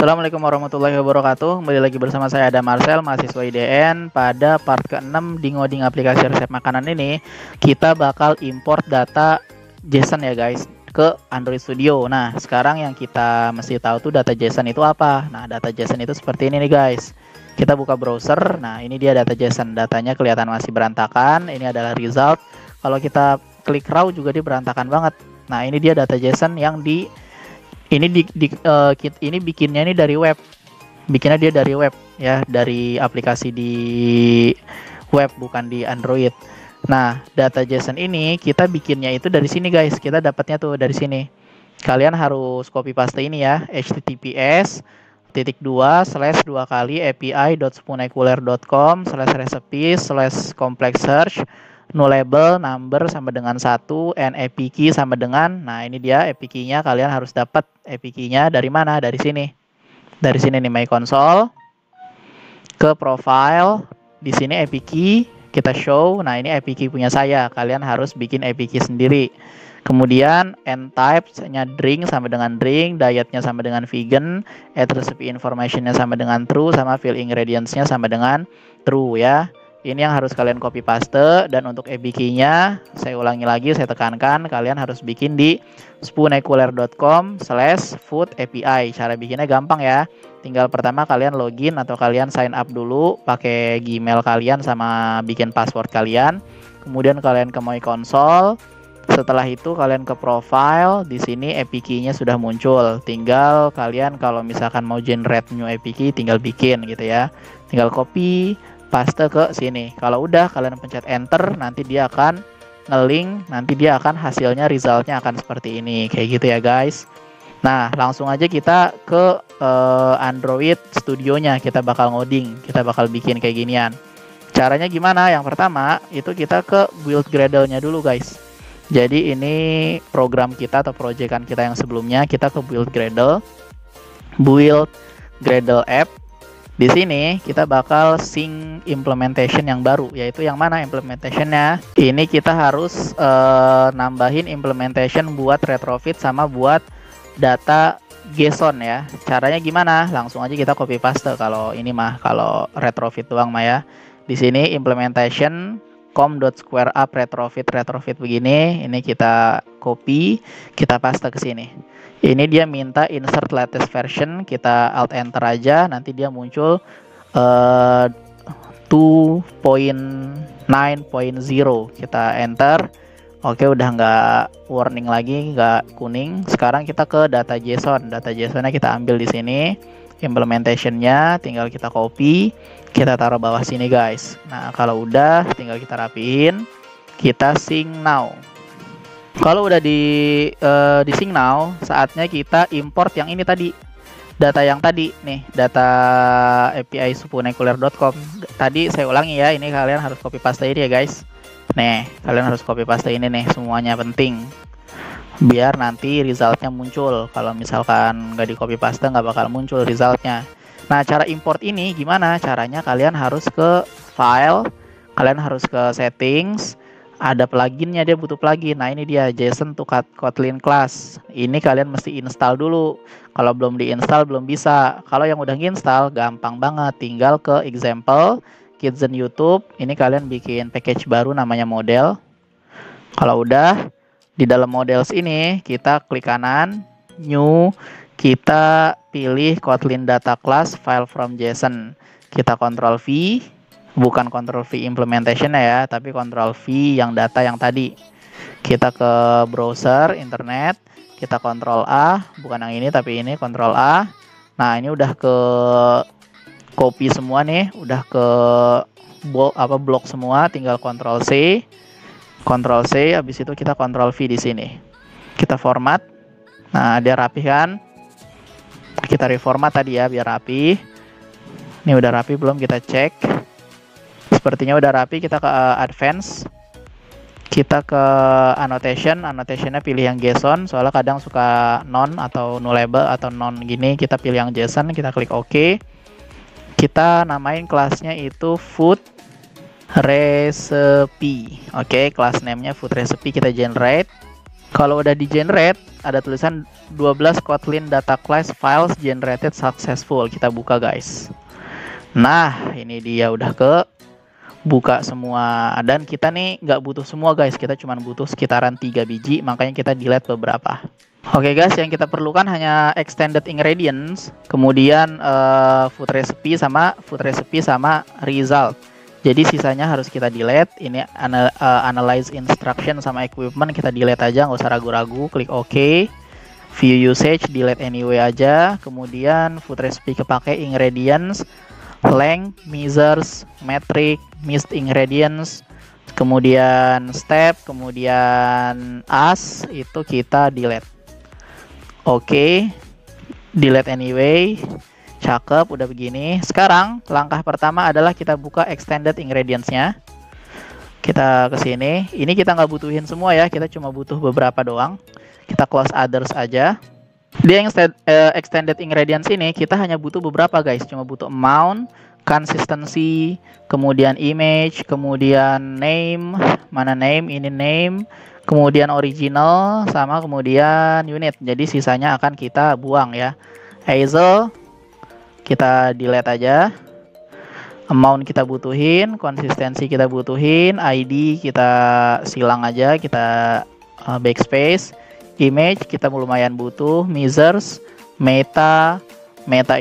Assalamualaikum warahmatullahi wabarakatuh. Kembali lagi bersama saya Adam Marcel, mahasiswa IDN. Pada part ke-6 di ngoding aplikasi resep makanan ini, kita bakal import data JSON ya guys ke Android Studio. Nah, sekarang yang kita mesti tahu tuh data JSON itu apa. Nah, data JSON itu seperti ini nih guys. Kita buka browser. Nah, ini dia data JSON. Datanya kelihatan masih berantakan. Ini adalah result. Kalau kita klik raw juga dia berantakan banget. Nah, ini dia data JSON yang ini bikinnya ini dari web. Bikinnya dia dari web ya, dari aplikasi di web bukan di Android. Nah, data JSON ini kita bikinnya itu dari sini guys. Kita dapatnya tuh dari sini. Kalian harus copy paste ini ya, https://api.spoonecular.com/recipes/complex search nullable number sama dengan 1 and API key sama dengan, nah ini dia API key-nya. Kalian harus dapat API key-nya dari mana? Dari sini. Dari sini nih, my console, ke profile, di sini API key kita show. Nah, ini API key punya saya. Kalian harus bikin API key sendiri. Kemudian end type-nya drink sama dengan drink, diet-nya sama dengan vegan, add recipe information-nya sama dengan true, sama fill ingredients-nya sama dengan true ya. Ini yang harus kalian copy paste. Dan untuk API key-nya saya ulangi lagi, saya tekankan, kalian harus bikin di spoonecular.com/food API. Cara bikinnya gampang ya. Tinggal pertama kalian login atau kalian sign up dulu pakai Gmail kalian sama bikin password kalian. Kemudian kalian ke my console. Setelah itu kalian ke profile. Di sini API key-nya sudah muncul. Tinggal kalian kalau misalkan mau generate new API key tinggal bikin gitu ya. Tinggal copy paste ke sini. Kalau udah kalian pencet enter, nanti dia akan nge-link, nanti dia akan hasilnya, resultnya akan seperti ini, kayak gitu ya guys. Nah, langsung aja kita ke Android Studio-nya. Kita bakal ngoding, kita bakal bikin kayak ginian. Caranya gimana? Yang pertama itu kita ke build Gradle-nya dulu guys. Jadi ini program kita atau proyekan kita yang sebelumnya, kita ke build Gradle app. Di sini kita bakal sync implementation yang baru, yaitu yang mana implementationnya? Ini kita harus nambahin implementation buat retrofit sama buat data JSON ya. Caranya gimana? Langsung aja kita copy paste. Kalau ini mah kalau retrofit doang mah ya. Di sini implementation com.squareup retrofit begini. Ini kita copy, kita paste ke sini. Ini dia minta insert latest version, kita alt enter aja, nanti dia muncul 2.9.0. Kita enter. Oke, udah nggak warning lagi, nggak kuning. Sekarang kita ke data JSON. Data JSON-nya kita ambil di sini. Implementation-nya tinggal kita copy, kita taruh bawah sini guys. Nah, kalau udah tinggal kita rapiin, kita sync now. Kalau udah di sync now, saatnya kita import yang ini tadi. Data yang tadi nih, data API spoonecular.com. Tadi saya ulangi ya, ini kalian harus copy paste ini ya guys. Nih, kalian harus copy paste ini nih, semuanya penting. Biar nanti resultnya muncul. Kalau misalkan nggak di copy paste nggak bakal muncul resultnya. Nah, cara import ini gimana? Caranya kalian harus ke file, kalian harus ke settings. Ada pluginnya, dia butuh plugin. Nah, ini dia JSON to Kotlin class. Ini kalian mesti install dulu. Kalau belum diinstal belum bisa. Kalau yang udah install gampang banget. Tinggal ke example, Kitchen YouTube. Ini kalian bikin package baru namanya model. Kalau udah di dalam models ini kita klik kanan, new, kita pilih Kotlin data class file from JSON. Kita Ctrl V. Bukan Ctrl V implementation ya, tapi Ctrl V yang data yang tadi. Kita ke browser, internet, kita Ctrl A, bukan yang ini tapi ini Ctrl A. Nah, ini udah ke copy semua nih, udah ke blok semua, tinggal Ctrl C, habis itu kita Ctrl V di sini. Kita format. Nah, dia rapi kan? Kita reformat tadi ya biar rapi. Ini udah rapi belum? Kita cek. Sepertinya udah rapi. Kita ke advance, kita ke annotationnya pilih yang JSON, soalnya kadang suka non atau nullable atau non gini. Kita pilih yang JSON, kita klik OK. Kita namain kelasnya itu food recipe. Oke, class name-nya food recipe, kita generate. Kalau udah di generate, ada tulisan 12 Kotlin data class files generated successful. Kita buka guys. Nah, ini dia udah ke buka semua. Dan kita nih nggak butuh semua guys. Kita cuma butuh sekitaran 3 biji, makanya kita delete beberapa. Oke guys, yang kita perlukan hanya extended ingredients, kemudian food recipe sama result. Jadi sisanya harus kita delete. Ini analyze instruction sama equipment kita delete aja, nggak usah ragu-ragu. Klik OK. View usage delete anyway aja. Kemudian food recipe kepake, ingredients, length, measures, metric, missed ingredients, kemudian step, kemudian as itu kita delete. Oke, delete anyway. Cakep, udah begini. Sekarang langkah pertama adalah kita buka extended ingredients-nya. Kita ke sini. Ini kita nggak butuhin semua ya, kita cuma butuh beberapa doang. Kita close others aja. Di extended ingredients ini kita hanya butuh beberapa guys, cuma butuh amount, consistency, kemudian image, kemudian name, mana name, ini name, kemudian original, sama kemudian unit. Jadi sisanya akan kita buang ya. Hazel kita delete aja. Amount kita butuhin, konsistensi kita butuhin, ID kita silang aja, kita backspace. Image kita lumayan butuh, measures, meta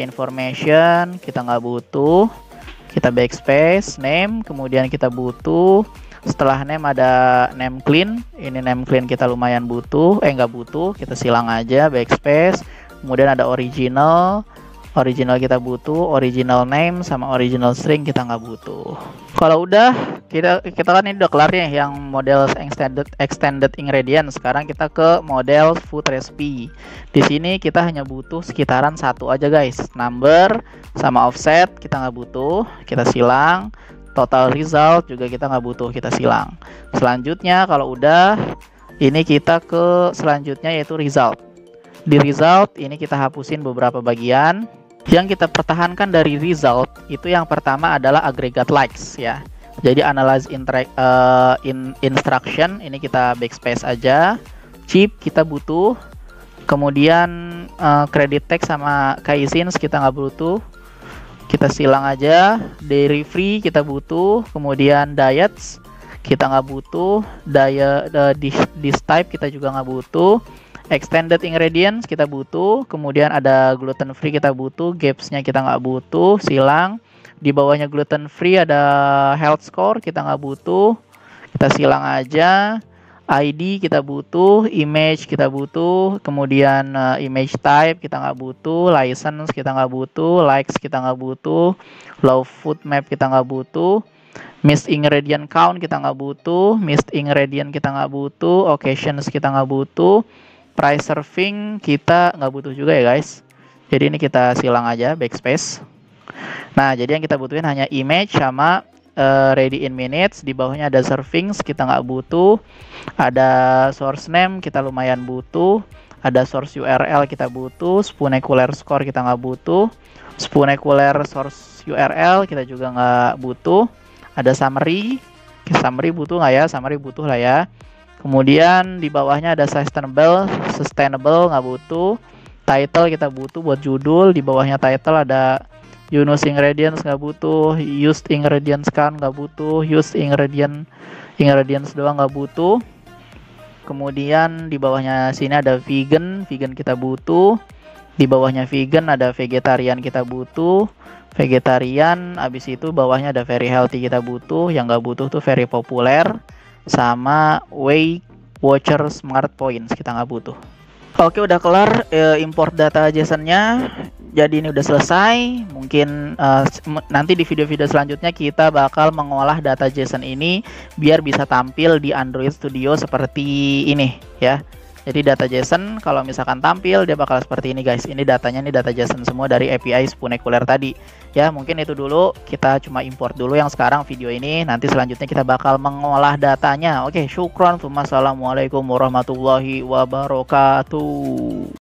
information kita nggak butuh, kita backspace. Name kemudian kita butuh. Setelah name ada name clean, ini name clean kita lumayan butuh, nggak butuh, kita silang aja, backspace. Kemudian ada original kita butuh, original name sama original string kita nggak butuh. Kalau udah kita kan ini udah kelar nih yang model extended ingredient. Sekarang kita ke model food recipe. Di sini kita hanya butuh sekitaran satu aja guys, number sama offset kita nggak butuh, kita silang. Total result juga kita nggak butuh, kita silang. Selanjutnya kalau udah, ini kita ke selanjutnya yaitu result. Di result ini kita hapusin beberapa bagian. Yang kita pertahankan dari result itu yang pertama adalah aggregate likes ya. Jadi analyze instruction ini kita backspace aja. Chip kita butuh. Kemudian credit text sama caseins kita nggak butuh, kita silang aja. Dairy free kita butuh. Kemudian diets kita nggak butuh. Dish type kita juga nggak butuh. Extended ingredients kita butuh, kemudian ada gluten free kita butuh, gaps-nya kita nggak butuh, silang. Di bawahnya gluten free ada health score kita nggak butuh, kita silang aja. ID kita butuh, image kita butuh, kemudian image type kita nggak butuh, license kita nggak butuh, likes kita nggak butuh, low food map kita nggak butuh. Missed ingredient count kita nggak butuh, missed ingredient kita nggak butuh, occasions kita nggak butuh. Price serving kita nggak butuh juga ya guys. Jadi ini kita silang aja, backspace. Nah jadi yang kita butuhin hanya image sama ready in minutes. Di bawahnya ada servings kita nggak butuh. Ada source name kita lumayan butuh. Ada source URL kita butuh. Spunecular score kita nggak butuh. Spunecular source URL kita juga nggak butuh. Ada summary butuh nggak ya? Summary butuh lah ya. Kemudian di bawahnya ada sustainable nggak butuh. Title kita butuh buat judul. Di bawahnya title ada unused ingredients nggak butuh. Used ingredients count nggak butuh. Used ingredients doang nggak butuh. Kemudian di bawahnya sini ada vegan kita butuh. Di bawahnya vegan ada vegetarian kita butuh. Vegetarian, abis itu bawahnya ada very healthy kita butuh. Yang nggak butuh tuh very popular sama Weight Watcher Smart Points kita nggak butuh. Oke, udah kelar import data JSON-nya. Jadi ini udah selesai. Mungkin nanti di video-video selanjutnya kita bakal mengolah data JSON ini biar bisa tampil di Android Studio seperti ini ya. Jadi data JSON kalau misalkan tampil dia bakal seperti ini guys. Ini datanya, ini data JSON semua dari API Spunecular tadi. Ya mungkin itu dulu, kita cuma import dulu yang sekarang video ini. Nanti selanjutnya kita bakal mengolah datanya. Oke, syukron. Wassalamualaikum warahmatullahi wabarakatuh.